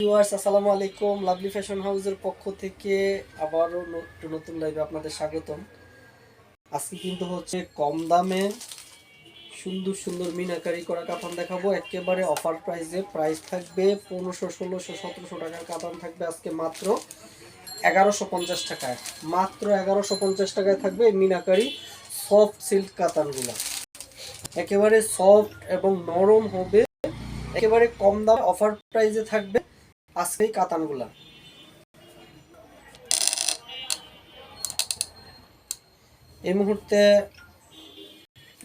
Viewers আসসালামু আলাইকুম। Lovely fashion হাউসের পক্ষ থেকে আবারও নতুন লাইভে আপনাদের স্বাগতম। আজকে কিন্তু হচ্ছে কম দামে সুন্দর সুন্দর মিনাকারি করা কাতান দেখাবো। একেবারে অফার প্রাইসে। প্রাইস থাকবে 1500, 1600, 1700 টাকার কাতান থাকবে আজকে মাত্র 1150 টাকায়। মাত্র 1150 টাকায় থাকবে এই মিনাকারি সফট সিল্ক কাতানগুলো। একেবারে সফট এবং নরম হবে, একেবারে কম দামে অফার প্রাইসে থাকবে আজকে এই কাতানগুলা। এই মুহূর্তে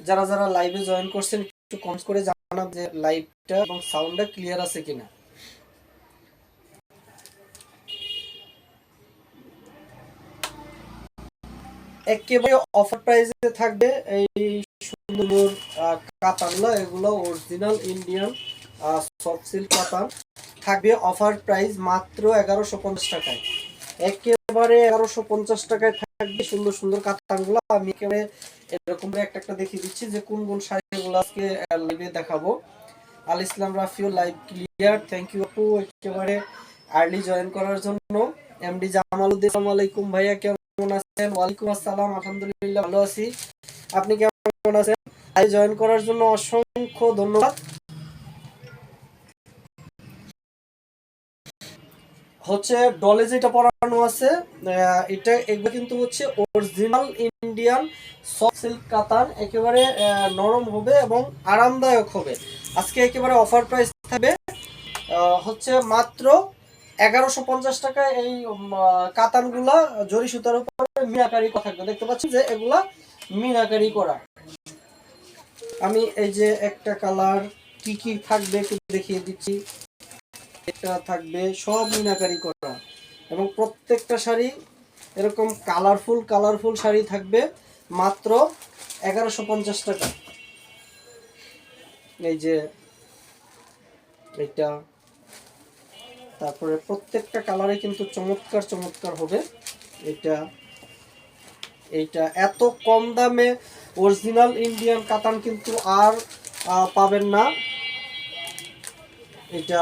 যারা যারা লাইভে জয়েন করছেন একটু কমেন্ট করে জানান যে লাইভটা এবং সাউন্ডটা ক্লিয়ার আছে কিনা। একেবারে অফার প্রাইসে থাকবে এই সুন্দর কাতানগুলো। এগুলো অরিজিনাল ইন্ডিয়ান সফট সিল্ক কাতান থাকবে অফার প্রাইস মাত্র 1150 টাকায়। একেবারে 1150 টাকায় থাকবে সুন্দর সুন্দর কাতানগুলো। আমি একেবারে এরকম একটা একটা দেখিয়ে দিচ্ছি যে কোন কোন শাড়িগুলো আজকে লাইভে দেখাবো। আল ইসলাম রাফিও লাইভ ক্লিয়ার, থ্যাংক ইউ আপু একেবারে আর্লি জয়েন করার জন্য। এমডি জামালউদ্দিন, আসসালামু আলাইকুম ভাইয়া, কেমন আছেন? ওয়ালাইকুম আসসালাম, আলহামদুলিল্লাহ ভালো আছি। আপনি কেমন আছেন? আই জয়েন করার জন্য অসংখ্য ধন্যবাদ। হচ্ছে ডলে যেটা পরানো আছে এটা এগুলো কিন্তু হচ্ছে অরিজিনাল ইন্ডিয়ান সফট সিল্ক কাতান। একেবারে নরম হবে এবং আরামদায়ক হবে। আজকে একেবারে অফার প্রাইস থাকবে হচ্ছে মাত্র 1150 টাকায়। এই কাতানগুলা জরি সুতার উপরে মিনাকারি করা থাকবে। দেখতে পাচ্ছি যে এগুলা মিনাকারি করা। আমি এই যে একটা কালার কি কি থাকবে একটু দেখিয়ে দিচ্ছি। এটা থাকবে সব মিনাকারি করা এবং প্রত্যেকটা শাড়ি এরকম কালারফুল কালারফুল শাড়ি থাকবে মাত্র 1150 টাকা। এই যে এটা, তারপরে প্রত্যেকটা কালারে কিন্তু চমৎকার চমৎকার হবে। এটা এইটা এত কম দামে অরিজিনাল ইন্ডিয়ান কাতান কিন্তু আর পাবেন না। এটা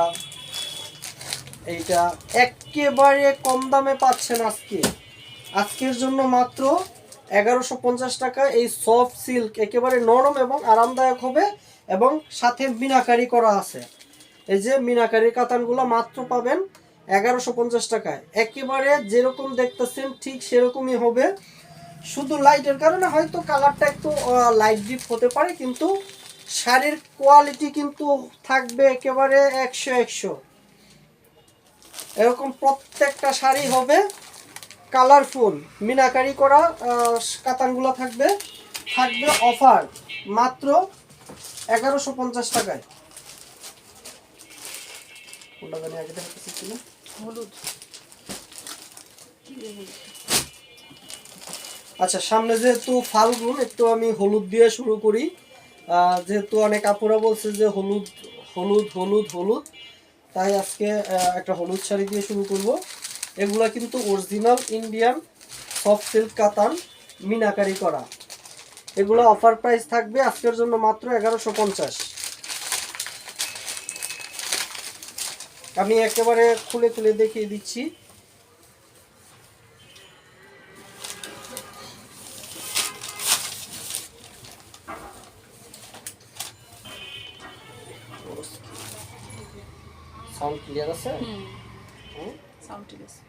এইটা একেবারে কম দামে পাচ্ছেন আজকের জন্য মাত্র 1150 টাকা। এই সফট সিল্ক একেবারে নরম এবং আরামদায়ক হবে এবং সাথে মিনাকারি করা আছে। এই যে মিনাকারি কাতানগুলো মাত্র পাবেন 1150 টাকায়। একেবারে যেরকম দেখতেছেন ঠিক সেরকমই হবে। শুধু লাইটের কারণে হয়তো কালারটা একটু লাইট ডিপ হতে পারে, কিন্তু শাড়ির কোয়ালিটি কিন্তু থাকবে একেবারে 100 এরকম প্রত্যেকটা শাড়ি হবে কালারফুল মিনাকারি করা। কাতানগুলো থাকবে অফার মাত্র 1150 টাকায়। কোনটা জানি আগে দেখাচ্ছি কিনা, হলুদ। আচ্ছা, সামনে যেহেতু ফাল্গুন একটু আমি হলুদ দিয়ে শুরু করি। যেহেতু অনেক আপুরা বলছে যে হলুদ হলুদ হলুদ হলুদ, তাই আজকে একটা হলুদ শাড়ি দিয়ে শুরু করব। এগুলা কিন্তু অরিজিনাল ইন্ডিয়ান সফট সিল্ক কাতান মিনাকারি করা। এগুলো অফার প্রাইস থাকবে আজকের জন্য মাত্র 1150। আমি একেবারে খুলে খুলে দেখিয়ে দিচ্ছি। সাউন্ড ক্লিয়ার আছে? সাউন্ড ঠিক আছে।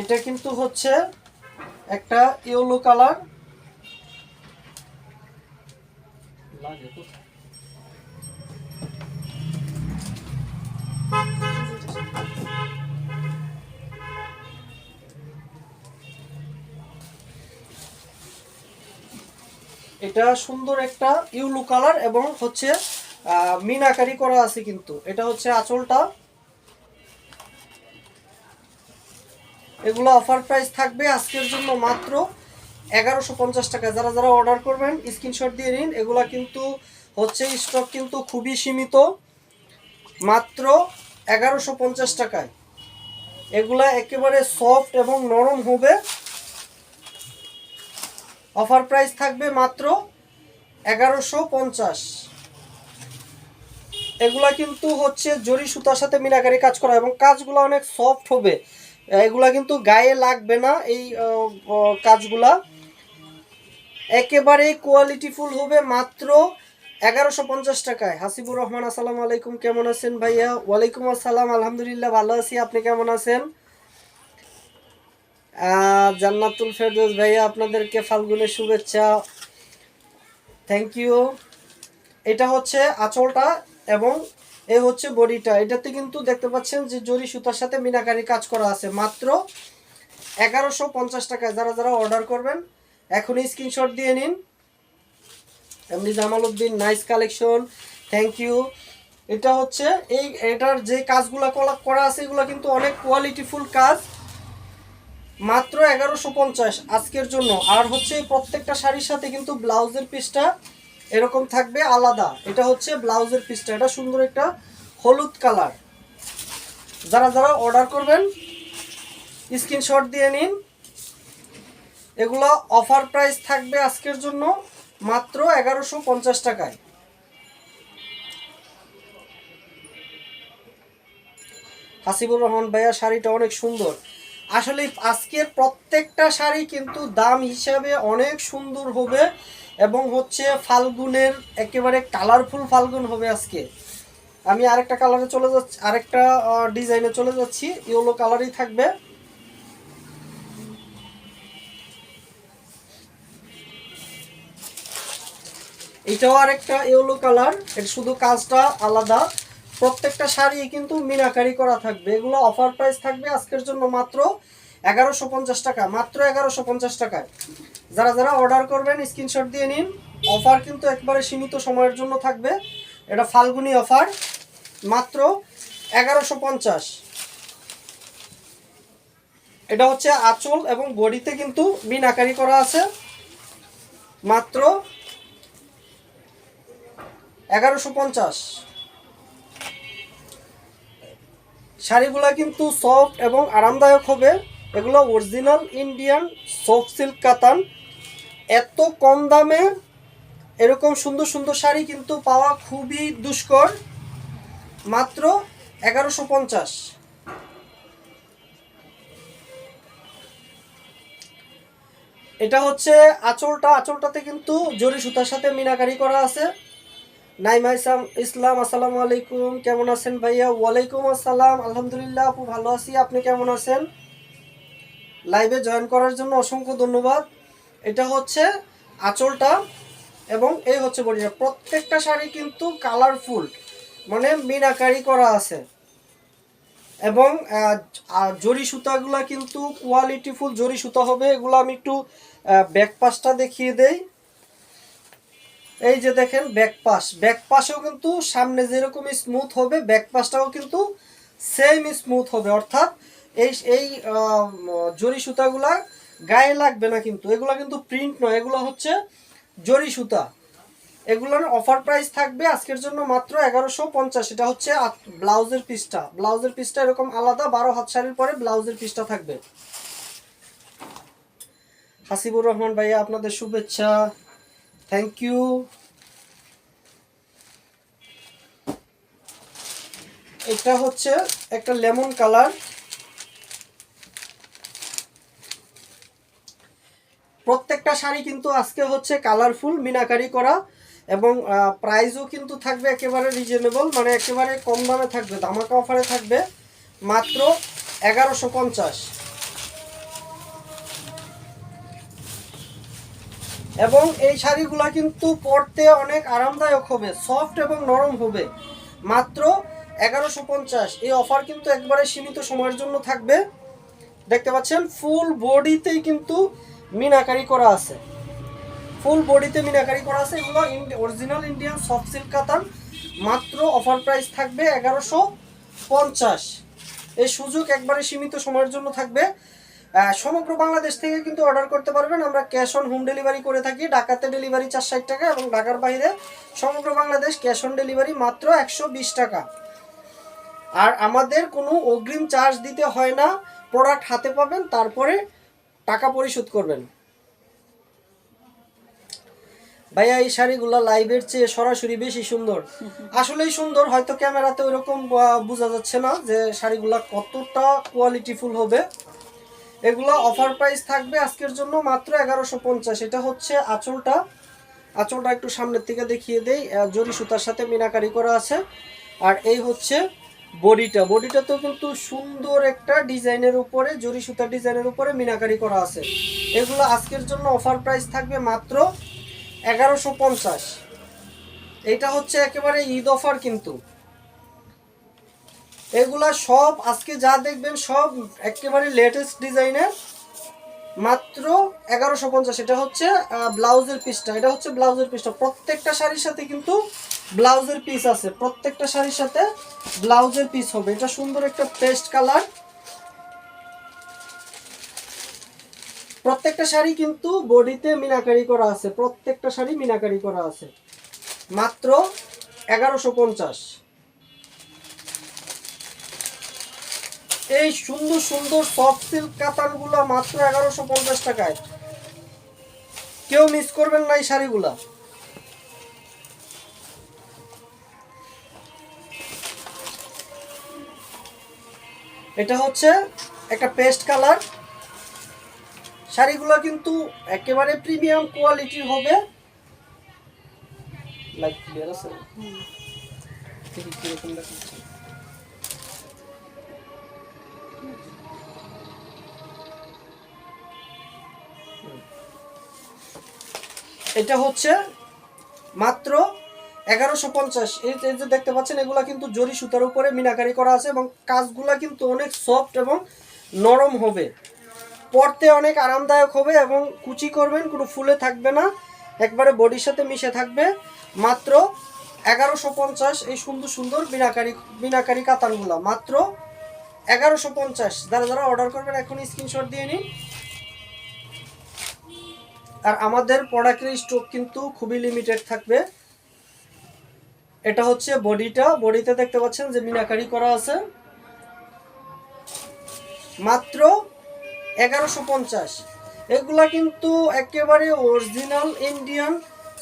এটা কিন্তু হচ্ছে একটা ইয়েলো কালার। লাগে কোথায়? এটা সুন্দর একটা ইয়েলো কালার এবং হচ্ছে মিনাকারি করা আছে। কিন্তু এটা হচ্ছে আঁচলটা। এগুলো অফার প্রাইস থাকবে আজকের জন্য মাত্র 1150 টাকা। যারা যারা অর্ডার করবেন স্ক্রিনশট দিয়ে নিন। এগুলা কিন্তু হচ্ছে স্টক কিন্তু খুবই সীমিত, মাত্র 1150 টাকায়। এগুলা একেবারে সফট এবং নরম হবে। অফার প্রাইস থাকবে মাত্র 1150। এগুলা কিন্তু হচ্ছে জরি সুতার সাথে মিনাকারি কাজ করা এবং কাজগুলো অনেক সফট হবে। এগুলা কিন্তু গায়ে লাগবে না। এই কাজগুলা একেবারে কোয়ালিটিফুল হবে মাত্র 1150 টাকায়। হাসিবুর রহমান, আসসালামু আলাইকুম, কেমন আছেন ভাইয়া? ওয়ালাইকুম আসসালাম, আলহামদুলিল্লাহ ভালো আছি, আপনি কেমন আছেন? জান্নাতুল ফেরদৌস ভাইয়া, আপনাদেরকে ফাল্গুনের শুভেচ্ছা, থ্যাংক ইউ। এটা হচ্ছে আঁচলটা এবং এ হচ্ছে বডিটা। এটাতে কিন্তু দেখতে পাচ্ছেন যে জরি সুতার সাথে মিনাকারি কাজ করা আছে মাত্র 1150 টাকায়। যারা যারা অর্ডার করবেন এখনই স্ক্রিনশট দিয়ে নিন। এমনি Jamal Uddin, nice collection, thank you. এটা হচ্ছে এটার যে কাজগুলো করা আছে এগুলো কিন্তু অনেক কোয়ালিটিফুল কাজ, মাত্র 1150 আজকের জন্য। আর হচ্ছে প্রত্যেকটা শাড়ির সাথে কিন্তু ব্লাউজের পিসটা এরকম থাকবে আলাদা। এটা হচ্ছে ব্লাউজের পিসটা, এটা সুন্দর একটা হলুদ কালার। যারা যারা অর্ডার করবেন স্ক্রিনশট দিয়ে নিন। এগুলো অফার প্রাইস থাকবে আজকের জন্য মাত্র 1150 টাকায়। হাসিবুর রহমান ভাইয়া, শাড়িটা অনেক সুন্দর। আসলে আজকের প্রত্যেকটা শাড়ি কিন্তু দাম হিসাবে অনেক সুন্দর হবে এবং হচ্ছে ফাল্গুনের একেবারে কালারফুল ফাল্গুন হবে আজকে। আমি আরেকটা কালারে চলে যাচ্ছি, আরেকটা ডিজাইনে চলে যাচ্ছি, ইয়েলো কালারই থাকবে। এটাও আরেকটা ইয়েলো কালার, এটা শুধু কাজটা আলাদা। প্রত্যেকটা শাড়ি কিন্তু মিনাকারি করা থাকবে। এগুলো অফার প্রাইস থাকবে আজকের জন্য মাত্র 1150 টাকা, মাত্র 1150 টাকায়। যারা যারা অর্ডার করবেন স্ক্রিনশট দিয়ে নিন। অফার কিন্তু একবারে সীমিত সময়ের জন্য থাকবে, এটা ফাল্গুনি অফার, মাত্র 1150। এটা হচ্ছে আঁচল এবং বডিতে কিন্তু মিনাকারি করা আছে, মাত্র 1150। শাড়িগুলো কিন্তু সফট এবং আরামদায়ক হবে। এগুলো অরিজিনাল ইন্ডিয়ান সফট সিল্ক কাতান। এত কম দামে এরকম সুন্দর সুন্দর শাড়ি কিন্তু পাওয়া খুবই দুষ্কর, মাত্র 1150। এটা হচ্ছে আঁচলটাতে কিন্তু জরি সুতার সাথে মিনাকারি করা আছে। নাইমা ইসলাম, আসসালামু আলাইকুম, কেমন আছেন ভাইয়া? ওয়ালাইকুম আসসালাম, আলহামদুলিল্লাহ আপু ভালো আছি, আপনি কেমন আছেন? লাইভে জয়েন করার জন্য অসংখ্য ধন্যবাদ। এটা হচ্ছে আঁচলটা এবং এই হচ্ছে বডিটা। প্রত্যেকটা শাড়ি কিন্তু কালারফুল, মানে মিনাকারি করা আছে এবং জরি সুতাগুলো কিন্তু কোয়ালিটিফুল জরি সুতা হবে। এগুলো আমি একটু ব্যাক পাশটা দেখিয়ে দেই। এই যে দেখেন ব্যাক পাশেও কিন্তু সামনে যেরকম স্মুথ হবে ব্যাক পাশটাও কিন্তু সেম স্মুথ হবে। অর্থাৎ এই এই জরি সুতাগুলা গায়ে লাগবে না কিন্তু। এগুলো কিন্তু প্রিন্ট নয়, এগুলো হচ্ছে জরি সুতা। এগুলোর অফার প্রাইস থাকবে আজকের জন্য মাত্র 1150। এটা হচ্ছে ব্লাউজের পিসটা এরকম আলাদা, 12 হাত শাড়ির পরে ব্লাউজের পিসটা থাকবে। হাসিবুর রহমান ভাইয়া, আপনাদের শুভেচ্ছা, থ্যাংক ইউ। এটা হচ্ছে একটা লেমন কালার। প্রত্যেকটা শাড়ি কিন্তু আজকে হচ্ছে কালারফুল মিনাকারি করা এবং প্রাইসও কিন্তু থাকবে একেবারে রিজনেবল, মানে একেবারে কম দামে থাকবে, ধামাকা অফারে থাকবে, মাত্র 1150। এবং এই শাড়িগুলা কিন্তু পরতে অনেক আরামদায়ক হবে, সফট এবং নরম হবে, মাত্র 1150। এই অফার কিন্তু একবারে সীমিত সময়ের জন্য থাকবে। দেখতে পাচ্ছেন ফুল বডিতেই কিন্তু মিনাকারি করা আছে, ফুল বডিতে মিনাকারি করা আছে। এগুলো অরিজিনাল ইন্ডিয়ান সফট সিল্ক কাতান, মাত্র অফার প্রাইস থাকবে 1150। এই সুযোগ একবারে সীমিত সময়ের জন্য থাকবে। সমগ্র বাংলাদেশ থেকে কিন্তু অর্ডার করতে পারবেন। আমরা ক্যাশ অন হোম ডেলিভারি করে থাকি। ঢাকাতে ডেলিভারি 460 টাকা এবং ঢাকার বাইরে সমগ্র বাংলাদেশ ক্যাশ অন ডেলিভারি মাত্র 120 টাকা। আর আমাদের কোনো অগ্রিম চার্জ দিতে হয় না, প্রোডাক্ট হাতে পাবেন তারপরে টাকা পরিশোধ করবেন। ভাইয়া এই শাড়িগুলো লাইভের চেয়ে সরাসরি বেশি সুন্দর। আসলেই সুন্দর, হয়তো ক্যামেরাতে ওইরকম বোঝা যাচ্ছে না যে শাড়িগুলো কতটা কোয়ালিটিফুল হবে। এগুলো অফার প্রাইস থাকবে আজকের জন্য মাত্র 1150। এটা হচ্ছে আঁচলটা, আঁচলটা একটু সামনের থেকে দেখিয়ে দেই, জরি সুতার সাথে মিনাকারি করা আছে। আর এই হচ্ছে বডিটা, বডিটাতেও কিন্তু সুন্দর একটা ডিজাইনের উপরে, জরি সুতার ডিজাইনের উপরে মিনাকারি করা আছে। এগুলো আজকের জন্য অফার প্রাইস থাকবে মাত্র 1150। এটা হচ্ছে একেবারে ঈদ অফার কিন্তু। এগুলা সব আজকে যা দেখবেন সব একেবারে লেটেস্ট ডিজাইনের, মাত্র 1150। এটা হচ্ছে ব্লাউজের পিসটা, এটা হচ্ছে ব্লাউজের পিসটা। প্রত্যেকটা শাড়ির সাথে কিন্তু ব্লাউজের পিস আছে, প্রত্যেকটা শাড়ির সাথে ব্লাউজের পিস হবে। এটা সুন্দর একটা পেস্ট কালার। প্রত্যেকটা শাড়ি কিন্তু বডিতে মিনাকারি করা আছে, প্রত্যেকটা শাড়ি মিনাকারি করা আছে। মাত্র 1150। এই সুন্দর সুন্দর সফট সিল্ক কাতানগুলো মাত্র 1150 টাকায়। কেউ মিস করবেন না এই শাড়িগুলা। এটা হচ্ছে একটা পেস্ট কালার। শাড়িগুলো কিন্তু একেবারে প্রিমিয়াম কোয়ালিটির হবে। লাইট ক্লিয়ার আছে? কিরকম দেখাচ্ছে? এটা হচ্ছে মাত্র 1150। এই যে দেখতে পাচ্ছেন এগুলা কিন্তু জরি সুতার উপরে মিনাকারি করা আছে এবং কাজগুলা কিন্তু অনেক সফট এবং নরম হবে, পরতে অনেক আরামদায়ক হবে এবং কুচি করবেন কোনো ফুলে থাকবে না, একবারে বডির সাথে মিশে থাকবে। মাত্র 1150 এই সুন্দর সুন্দর মিনাকারি কাতানগুলা মাত্র 1150। যারা যারা অর্ডার করবেন এখন স্ক্রিনশট দিয়ে নিন। আর আমাদের প্রোডাক্টের স্টক কিন্তু খুবই লিমিটেড থাকবে। এটা হচ্ছে বডিটা, বডিতে দেখতে পাচ্ছেন যে মিনাকারি করা আছে। মাত্র 1150। এগুলা কিন্তু একেবারে অরিজিনাল ইন্ডিয়ান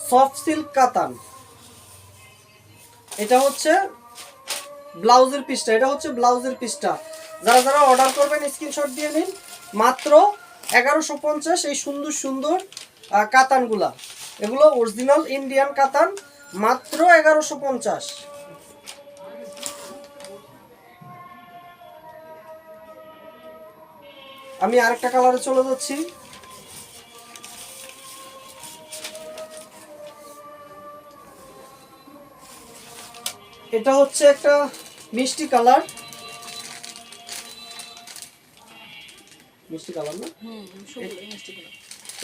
সফট সিল্ক কাতান। এটা হচ্ছে ব্লাউজের পিসটা, এটা হচ্ছে ব্লাউজের পিসটা। যারা যারা অর্ডার করবেন স্ক্রিনশট দিয়ে নিন। মাত্র 1150 এই সুন্দর সুন্দর কাতানগুলা, এগুলো অরিজিনাল ইন্ডিয়ান কাতান, মাত্র 1150। আমি আরেকটা কালারে চলে যাচ্ছি। এটা হচ্ছে একটা মিষ্টি কালার, মিষ্টি কালার না?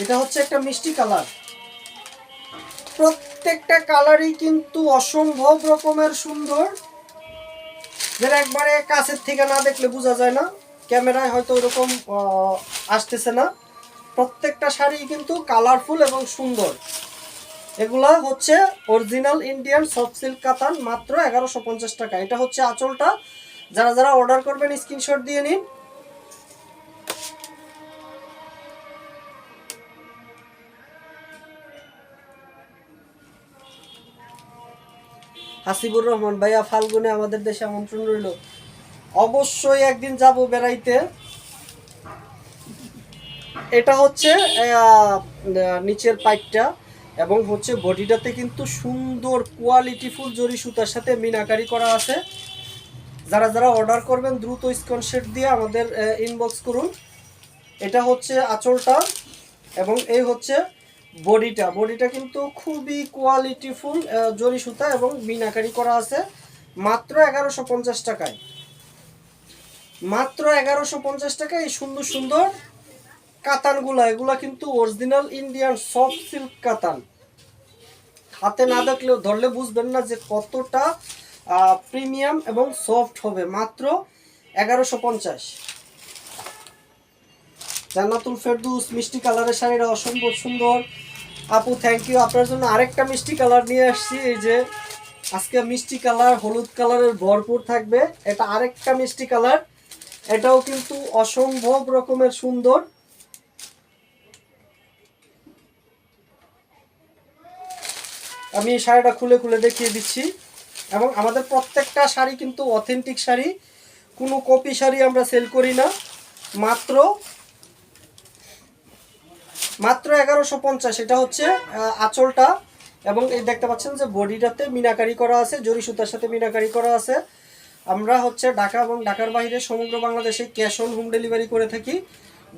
এটা হচ্ছে একটা মিষ্টি কালার। প্রত্যেকটা কালারই কিন্তু অসম্ভব রকমের সুন্দর, যেটা একবারে কাছের থেকে না দেখলে বোঝা যায় না, ক্যামেরায় হয়তো ওরকম আসতেছে না। প্রত্যেকটা শাড়ি কিন্তু কালারফুল এবং সুন্দর। এগুলা হচ্ছে অরিজিনাল ইন্ডিয়ান সফট সিল্ক কাতান, মাত্র 1150 টাকা। এটা হচ্ছে আঁচলটা। যারা যারা অর্ডার করবেন স্ক্রিনশট দিয়ে নিন। হাসিবুর রহমান ভাইয়া, ফাল্গুনে আমাদের দেশে আমন্ত্রণ রইল, অবশ্যই একদিন যাব বেড়াইতে। এটা হচ্ছে নিচের পাইপটা এবং হচ্ছে বডিটাতে কিন্তু সুন্দর কোয়ালিটিফুল জরি সুতার সাথে মিনাকারি করা আছে। যারা যারা অর্ডার করবেন দ্রুত স্ক্রিনশট দিয়ে আমাদের ইনবক্স করুন। এটা হচ্ছে আঁচলটা এবং এই হচ্ছে বডিটা। বডিটা কিন্তু খুবই কোয়ালিটিফুল জরি সুতা এবং মিনাকারি করা আছে, মাত্র 1150 টাকায়। মাত্র 1150 টাকায় এই সুন্দর সুন্দর কাতানগুলা, এগুলা কিন্তু অরিজিনাল ইন্ডিয়ান সফট সিল্ক কাতান। হাতে না দেখলেও ধরলে বুঝবেন না যে কতটা প্রিমিয়াম এবং সফট হবে। মাত্র 1150। জান্নাতুল ফেরদৌস, মিষ্টি কালারের শাড়িটা অসম্ভব সুন্দর। আপু থ্যাংক ইউ, আপনার জন্য আরেকটা মিষ্টি কালার নিয়ে আসছি। এই যে আজকে মিষ্টি কালার, হলুদ কালারের ভরপুর থাকবে। এটা আরেকটা মিষ্টি কালার, এটাও কিন্তু অসম্ভব রকমের সুন্দর। আমি শাড়িটা খুলে খুলে দেখিয়ে দিচ্ছি। এবং আমাদের প্রত্যেকটা শাড়ি কিন্তু অথেন্টিক শাড়ি, কোনো কপি শাড়ি আমরা সেল করি না। মাত্র 1150। এটা হচ্ছে আঁচলটা, এবং এই দেখতে পাচ্ছেন যে বডিটাতে মিনাকারি করা আছে, জরি সুতার সাথে মিনাকারি করা আছে। আমরা হচ্ছে ঢাকা এবং ঢাকার বাইরে সমগ্র বাংলাদেশে ক্যাশ অন হোম ডেলিভারি করে থাকি।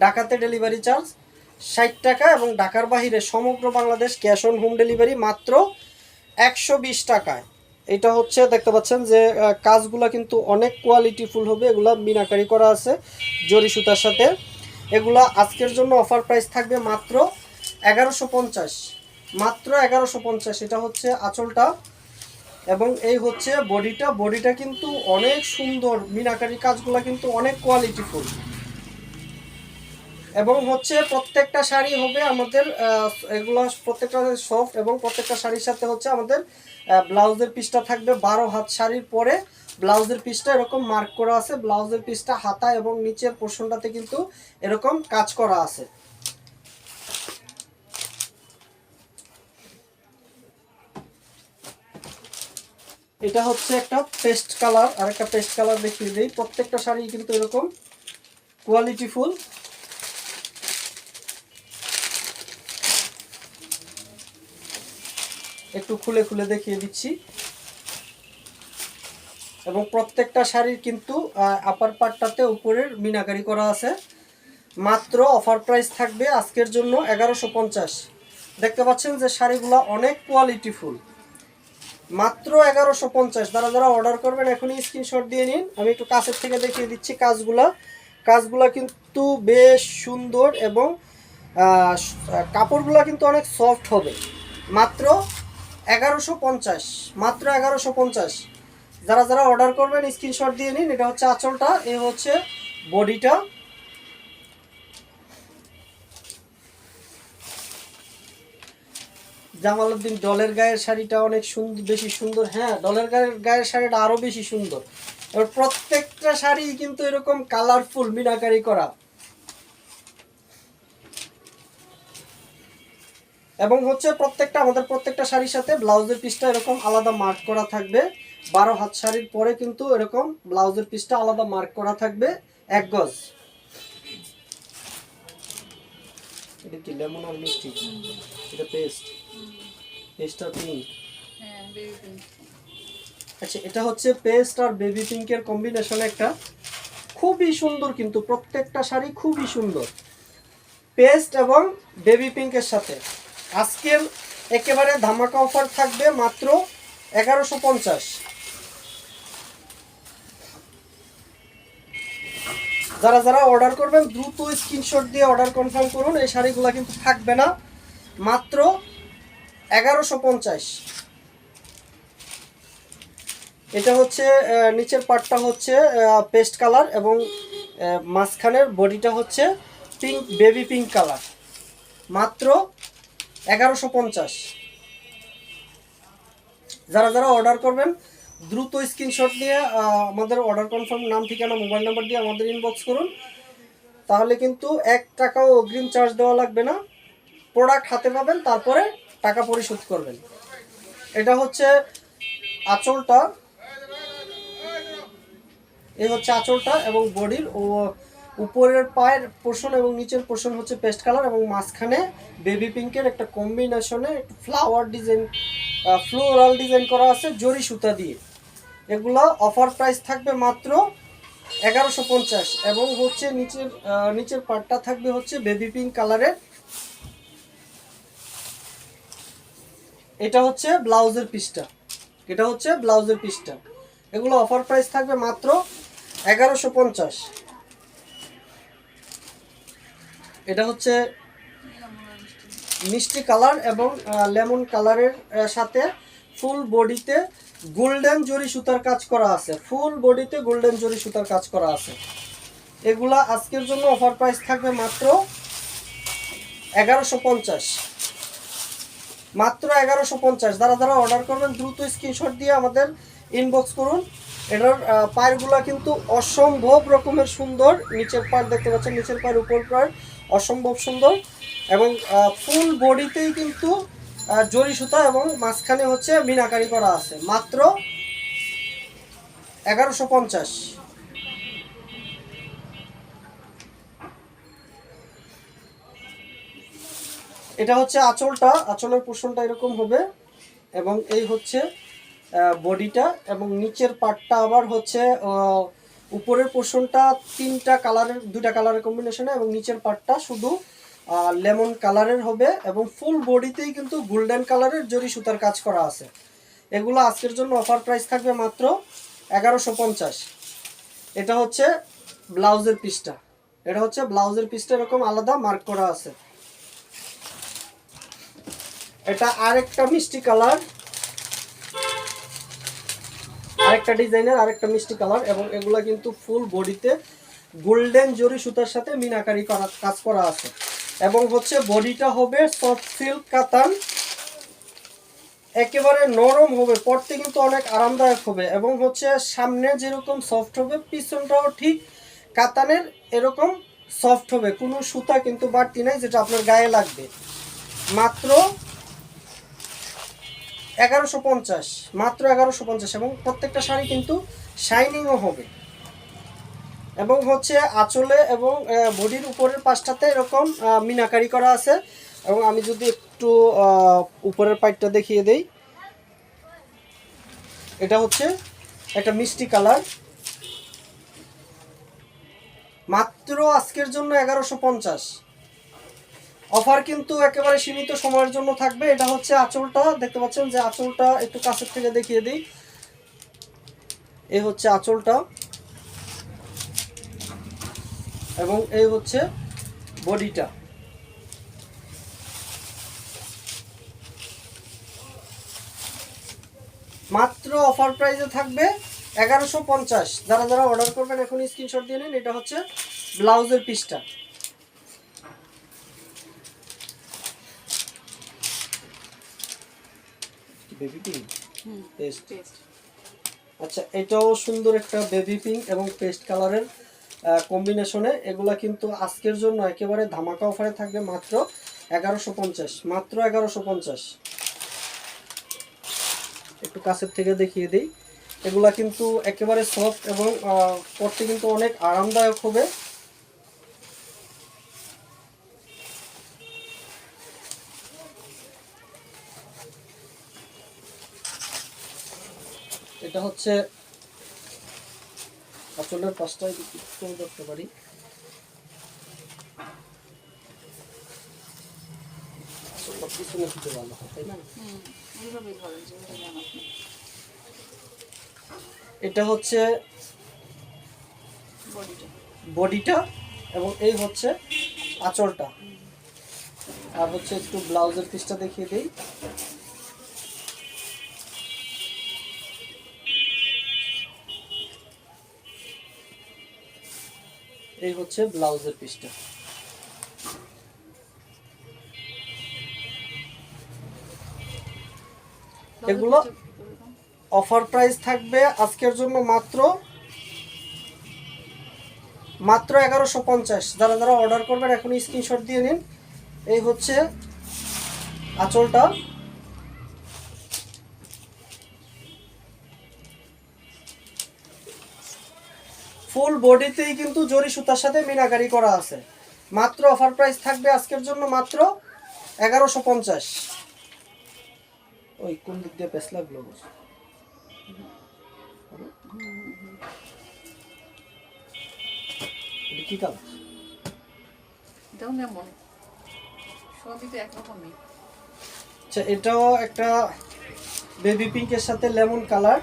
ঢাকাতে ডেলিভারি চার্জ 60 টাকা, এবং ঢাকার বাইরে সমগ্র Bangladesh cash on home delivery মাত্র 120 টাকায়। এটা হচ্ছে দেখতে পাচ্ছেন যে কাজগুলো কিন্তু অনেক কোয়ালিটিফুল হবে। এগুলা মিনাকারি করা আছে জরি সুতার সাথে। এগুলা আজকের জন্য অফার প্রাইস থাকবে মাত্র 1150, মাত্র 1150। এটা হচ্ছে আঁচলটা, এবং এই হচ্ছে বডিটা কিন্তু অনেক সুন্দর, মিনাকারি কাজগুলো কিন্তু অনেক কোয়ালিটিফুল। এবং হচ্ছে প্রত্যেকটা শাড়ি হবে আমাদের এগুলো প্রত্যেকটা সফট, এবং প্রত্যেকটা শাড়ির সাথে হচ্ছে আমাদের ব্লাউজের পিসটা থাকবে 12 হাত শাড়ির পরে ব্লাউজের পিসটা এরকম মার্ক করা আছে। ব্লাউজের পিসটা হাতা এবং নিচের পোর্শনটাতে কিন্তু এরকম কাজ করা আছে। এটা হচ্ছে একটা পেস্ট কালার, আর একটা পেস্ট কালার দেখিয়ে দিই। প্রত্যেকটা শাড়ি কিন্তু এরকম কোয়ালিটিফুল। একটু খুলে খুলে দেখিয়ে দিচ্ছি। এবং প্রত্যেকটা শাড়ির কিন্তু আপার পার্টটাতে উপরের মিনাকারি করা আছে। মাত্র অফার প্রাইস থাকবে আজকের জন্য 1150। দেখতে পাচ্ছেন যে শাড়িগুলো অনেক কোয়ালিটিফুল। মাত্র 1150। যারা যারা অর্ডার করবেন এখনই স্ক্রিনশট দিয়ে নিন। আমি একটু কাছের থেকে দেখিয়ে দিচ্ছি কাজগুলা কিন্তু বেশ সুন্দর, এবং কাপড়গুলো কিন্তু অনেক সফট হবে। মাত্র 1150, মাত্র 1150। যারা যারা অর্ডার করবেন স্ক্রিনশট দিয়ে নিন। এটা হচ্ছে আঁচলটা, এই হচ্ছে বডিটা। জামালউদ্দিন ডলের গায়ের শাড়িটা অনেক সুন্দর, বেশি সুন্দর। হ্যাঁ, ডলের গায়ের শাড়িটা আরো বেশি সুন্দর। এবার প্রত্যেকটা শাড়ি কিন্তু এরকম কালারফুল মিনাকারি করা, এবং হচ্ছে আমাদের প্রত্যেকটা শাড়ির সাথে ব্লাউজের পিসটা এরকম আলাদা মার্ক করা থাকবে। 12 হাত শাড়ির পরে কিন্তু এরকম ব্লাউজের পিসটা আলাদা মার্ক করা থাকবে 1 গজ। এটা কি লেমন আর মিষ্টি? এটা পেস্ট আর পিঙ্ক। হ্যাঁ, বেবি পিঙ্ক। আচ্ছা, এটা হচ্ছে পেস্ট আর বেবি পিঙ্কের কম্বিনেশন একটা, খুবই সুন্দর কিন্তু প্রত্যেকটা শাড়ি খুবই সুন্দর। পেস্ট এবং বেবি পিঙ্কের সাথে আজকের একেবারে ধামাকা অফার থাকবে মাত্র 1150। যারা যারা অর্ডার করবেন দ্রুত স্ক্রিনশট দিয়ে অর্ডার কনফার্ম করুন। এই শাড়িগুলো কিন্তু থাকবে না, মাত্র 1150। এটা হচ্ছে নিচের পার্টটা হচ্ছে পেস্ট কালার, এবং মাঝখানের বডিটা হচ্ছে পিঙ্ক, বেবি পিঙ্ক কালার। মাত্র 1150। যারা যারা অর্ডার করবেন দ্রুত স্ক্রিনশট নিয়ে আমাদের অর্ডার কনফার্ম, নাম ঠিকানা মোবাইল নাম্বার দিয়ে আমাদের ইনবক্স করুন। তাহলে কিন্তু 1 টাকাও অগ্রিম চার্জ দেওয়া লাগবে না। প্রোডাক্ট হাতে পাবেন, তারপরে টাকা পরিশোধ করবেন। এটা হচ্ছে আঁচলটা, এই হচ্ছে আঁচলটা, এবং বডির উপরের পায়ের পোর্শন এবং নিচের পোর্শন হচ্ছে পেস্ট কালার, এবং মাঝখানে বেবি পিঙ্কের একটা কম্বিনেশনে একটু ফ্লাওয়ার ডিজাইন, ফ্লোরাল ডিজাইন করা আছে জরি সুতা দিয়ে। এগুলা অফার প্রাইস থাকবে মাত্র 1150, এবং হচ্ছে নিচের পার্টটা থাকবে হচ্ছে বেবি পিঙ্ক কালারের। এটা হচ্ছে ব্লাউজের পিসটা, এগুলো অফার প্রাইস থাকবে মাত্র 1150। এটা হচ্ছে মিষ্টি কালার এবং লেমন কালারের সাথে ফুল বডিতে গোল্ডেন জরি সুতার কাজ করা আছে, এগুলা আজকের জন্য অফার প্রাইস থাকবে মাত্র 1150, মাত্র 1150। যারা যারা অর্ডার করবেন দ্রুত স্ক্রিনশট দিয়ে আমাদের ইনবক্স করুন। এটার পায়েরগুলা কিন্তু অসম্ভব রকমের সুন্দর। নিচের পায়ের দেখতে পাচ্ছেন, নিচের পায়ের উপর পায়ের অসম্ভব সুন্দর, এবং ফুল বডিতেই কিন্তু জরি সুতা এবং মাঝখানে হচ্ছে মিনাকারি করা আছে, মাত্র 1150। এটা হচ্ছে আঁচলটা, আঁচলের পোর্শনটা এরকম হবে এবং এই হচ্ছে বডিটা, এবং নিচের পার্টটা আবার হচ্ছে উপরের পোর্শনটা দুইটা কালারের কম্বিনেশনে, এবং নিচের পার্টটা শুধু লেমন কালারের হবে, এবং ফুল বডিতেই কিন্তু গোল্ডেন কালারের জরি সুতার কাজ করা আছে। এগুলো আজকের জন্য অফার প্রাইস থাকবে মাত্র 1150। এটা হচ্ছে ব্লাউজের পিসটা, এটা হচ্ছে ব্লাউজের পিসটা এরকম আলাদা মার্ক করা আছে। এটা আরেকটা মিষ্টি কালার, আরেকটা ডিজাইনের আরেকটা মিষ্টি কালার, এবং এগুলা কিন্তু ফুল বডিতে গোল্ডেন জরি সুতার সাথে মিনাকারি করা কাজ করা আছে, এবং হচ্ছে বডিটা হবে সফট সিল্ক কাতান, একেবারে নরম হবে, পরতে কিন্তু অনেক আরামদায়ক হবে, এবং হচ্ছে সামনে যেরকম সফট হবে পিছনটাও ঠিক কাতানের এরকম সফট হবে, কোনো সুতা কিন্তু বাড়তি নাই যেটা আপনার গায়ে লাগবে। মাত্র 1150, মাত্র 1150, এবং প্রত্যেকটা শাড়ি কিন্তু শাইনিংও হবে, এবং হচ্ছে আঁচলে এবং বডির উপরের পাশটাতে এরকম মিনাকারি করা আছে। এবং আমি যদি একটু উপরের পাইটটা দেখিয়ে দেই, এটা হচ্ছে একটা মিষ্টি কালার, মাত্র আজকের জন্য 1150। অফার কিন্তু একেবারে সীমিত সময়ের জন্য থাকবে। এটা হচ্ছে আঁচলটা, দেখতে পাচ্ছেন যে আঁচলটা একটু কাছের থেকে দেখিয়ে দিই, এই হচ্ছে আঁচলটা, এবং এই হচ্ছে বডিটা। মাত্র অফার প্রাইসে থাকবে 1150। যারা যারা অর্ডার করবেন এখন স্ক্রিনশট দিয়ে নিন। এটা হচ্ছে ব্লাউজের পিসটা। বেবি পিঙ্ক পেস্ট, আচ্ছা এটাও সুন্দর একটা বেবি পিঙ্ক এবং পেস্ট কালারের কম্বিনেশনে। এগুলা কিন্তু আজকের জন্য একেবারে ধামাকা অফারে থাকবে মাত্র 1150, মাত্র 1150। একটু কাছের থেকে দেখিয়ে দিই, এগুলা কিন্তু একেবারে সফট এবং পরতে কিন্তু অনেক আরামদায়ক হবে। এটা হচ্ছে আঁচলের পাশটায় দেখতে পারি, পিছনে দিতে ভালো হয় তাই না? এটা হচ্ছে বডিটা, এবং এই হচ্ছে আঁচলটা। আর হচ্ছে একটু ব্লাউজের পিসটা দেখিয়ে দিই, এই হচ্ছে ব্লাউজের পিসটা। এগুলো অফার প্রাইস থাকবে আজকের জন্য মাত্র 1150। যারা যারা অর্ডার করবেন এখন স্ক্রিনশট দিয়ে নিন। এই হচ্ছে আঁচলটা, ফুল বডিতেই কিন্তু জরি সুতার সাথে মিনাকারি করা আছে। মাত্র অফার প্রাইস থাকবে আজকের জন্য মাত্র 1150। ওই কোন দিক দিয়ে পেস লাগলো? কি কালার? আচ্ছা এটাও একটা বেবি পিঙ্কের সাথে লেমন কালার।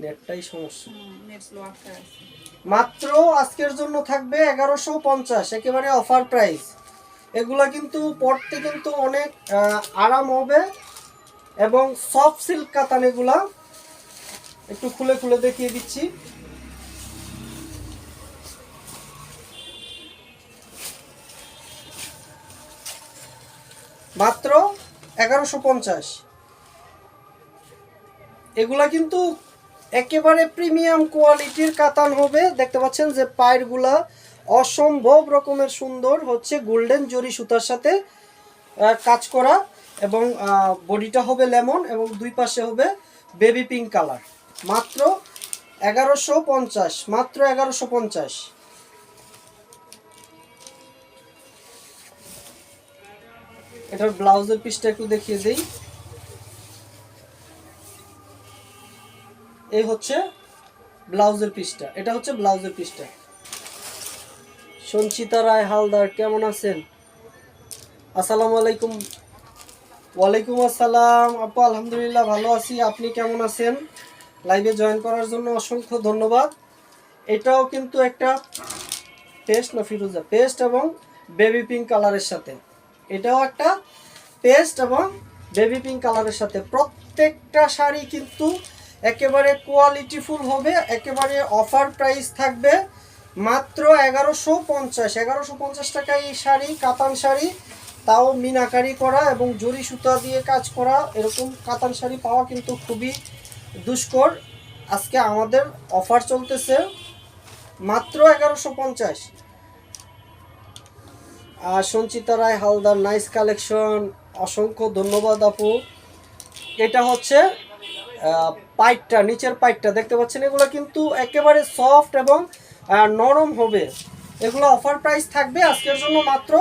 নেটটাই সমস্যা। মাত্র আজকের জন্য থাকবে 1150, একেবারে অফার প্রাইস। এগুলা কিন্তু পরতে কিন্তু অনেক আরাম হবে, এবং সফট সিল্ক কাতান। এগুলা একটু খুলে খুলে দেখিয়ে দিচ্ছি। মাত্র 1150। এগুলা কিন্তু একেবারে প্রিমিয়াম কোয়ালিটির কাতান হবে। দেখতে পাচ্ছেন যে পায়েরগুলা অসম্ভব রকমের সুন্দর, হচ্ছে গোল্ডেন জরি সুতার সাথে কাজ করা, এবং বডিটা হবে লেমন এবং দুই পাশে হবে বেবি পিঙ্ক কালার। মাত্র 1150, মাত্র 1150। এটার ব্লাউজের পিসটা একটু দেখিয়ে দেই। এই হচ্ছে ব্লাউজের পিসটা, এটা হচ্ছে ব্লাউজের পিসটা। সঞ্চিতা রায় হালদার কেমন আছেন? আসসালামু আলাইকুম। ওয়ালাইকুম আসসালাম আপু, আলহামদুলিল্লাহ ভালো আছি, আপনি কেমন আছেন? লাইভে জয়েন করার জন্য অসংখ্য ধন্যবাদ। এটাও কিন্তু একটা পেস্ট না ফিরোজা, পেস্ট এবং বেবি পিঙ্ক কালারের সাথে, এটাও একটা পেস্ট এবং বেবি পিঙ্ক কালারের সাথে। প্রত্যেকটা শাড়ি কিন্তু একেবারে কোয়ালিটিফুল হবে, একেবারে অফার প্রাইস থাকবে মাত্র 1150। 1150 টাকায় এই শাড়ি, কাতান শাড়ি, তাও মিনাকারি করা এবং জরি সুতা দিয়ে কাজ করা, এরকম কাতান শাড়ি পাওয়া কিন্তু খুবই দুষ্কর। আজকে আমাদের অফার চলতেছে মাত্র 1150। আর সঞ্চিতা রায় হালদার নাইস কালেকশন, অসংখ্য ধন্যবাদ আপু। এটা হচ্ছে পাইটটা, নিচের পাইটটা দেখতে পাচ্ছেন, এগুলো কিন্তু একেবারে সফট এবং নরম হবে। এগুলো অফার প্রাইস থাকবে আজকের জন্য মাত্র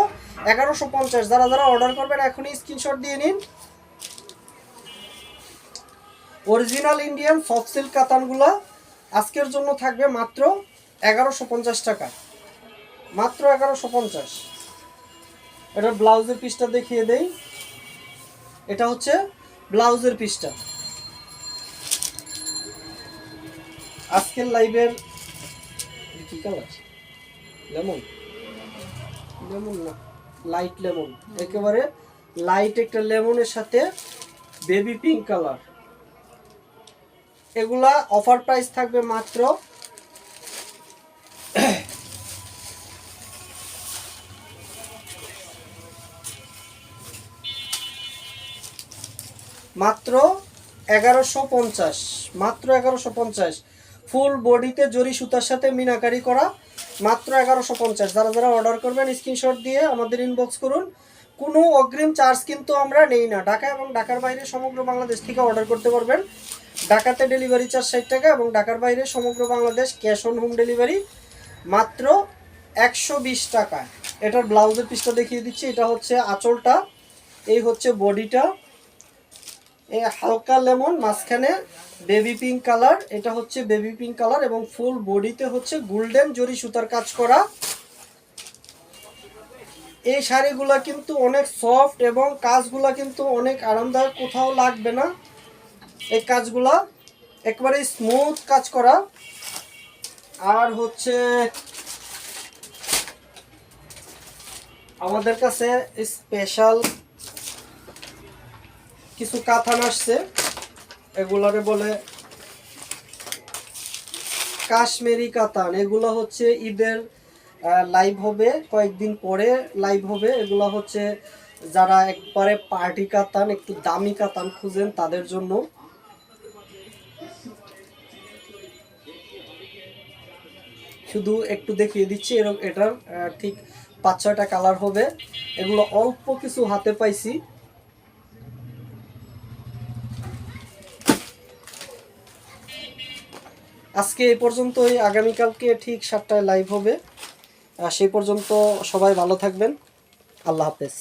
1150। যারা যারা অর্ডার করবেন এখনই স্ক্রিনশট দিয়ে নিন। অরিজিনাল ইন্ডিয়ান সফট সিল্ক কাতানগুলো আজকের জন্য থাকবে মাত্র 1150 টাকা, মাত্র 1150। এটা ব্লাউজের পিসটা দেখিয়ে দেই। এটা হচ্ছে ব্লাউজের পিসটা। আজকের লাইভের কি কালার? লেমন, লেমন না, লাইট লেমন, একেবারে লাইট একটা লেমনের সাথে বেবি পিঙ্ক কালার। এগুলা অফার প্রাইস থাকবে মাত্র মাত্র 1150, মাত্র 1150। ফুল বডিতে জরি সুতার সাথে মিনাকারি করা, মাত্র 1150। যারা যারা অর্ডার করবেন স্ক্রিনশট দিয়ে আমাদের ইনবক্স করুন। কোনো অগ্রিম চার্জ কিন্তু আমরা নেই না। ঢাকা এবং ঢাকার বাইরে সমগ্র বাংলাদেশ থেকে অর্ডার করতে পারবেন। ঢাকাতে ডেলিভারি চার্জ 60 টাকা এবং ঢাকার বাইরে সমগ্র Bangladesh cash on home delivery মাত্র 120 টাকা। এটার ব্লাউজের পিসটা দেখিয়ে দিচ্ছি। এটা হচ্ছে আঁচলটা, এই হচ্ছে বডিটা, এই হালকা লেমন, মাঝখানে বেবি পিঙ্ক কালার, এটা হচ্ছে বেবি পিঙ্ক কালার এবং ফুল বডিতে হচ্ছে গোল্ডেন জরি সুতার কাজ করা। এই শাড়িগুলা কিন্তু অনেক সফট এবং কাজগুলা কিন্তু অনেক আরামদায়ক, কোথাও লাগবে না। এই কাজগুলা একবারে স্মুথ কাজ করা। আর হচ্ছে আমাদের কাছে স্পেশাল কিছু কাতান আসছে, এগুলারে বলে কাশ্মীরি কাতান। এগুলো হচ্ছে ঈদের লাইভ হবে, কয়েকদিন পরে লাইভ হবে। এগুলো হচ্ছে যারা একবারে পার্টি কাতান, একটু দামি কাতান খুঁজেন তাদের জন্য। শুধু একটু দেখিয়ে দিচ্ছি, এরকম এটার ঠিক 5-6টা কালার হবে। এগুলো অল্প কিছু হাতে পাইছি। আজকে এই পর্যন্তই, আগামীকালকে ঠিক 7টায় লাইভ হবে। সেই পর্যন্ত সবাই ভালো থাকবেন, আল্লাহ হাফেজ।